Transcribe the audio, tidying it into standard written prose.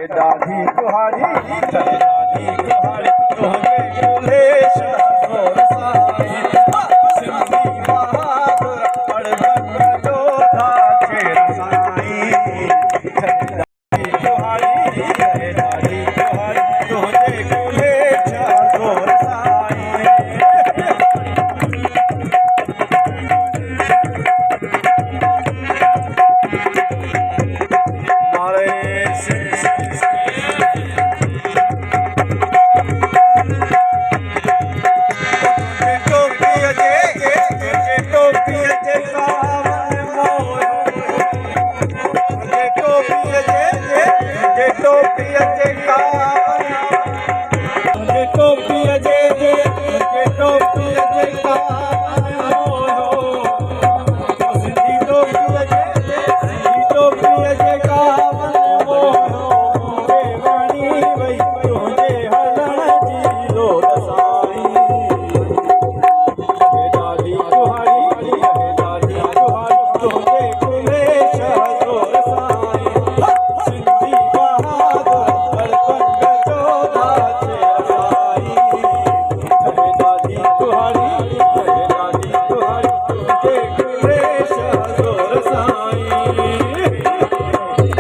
डाढ़ी तुहारी डाढ़ी तुहारी तुझे कुलेश जोर साई सिंधी बहादुर अड़बन जोधा शेर साई डाढ़ी तुहारी तुझे कुलेश जोर साई टोपी अचे का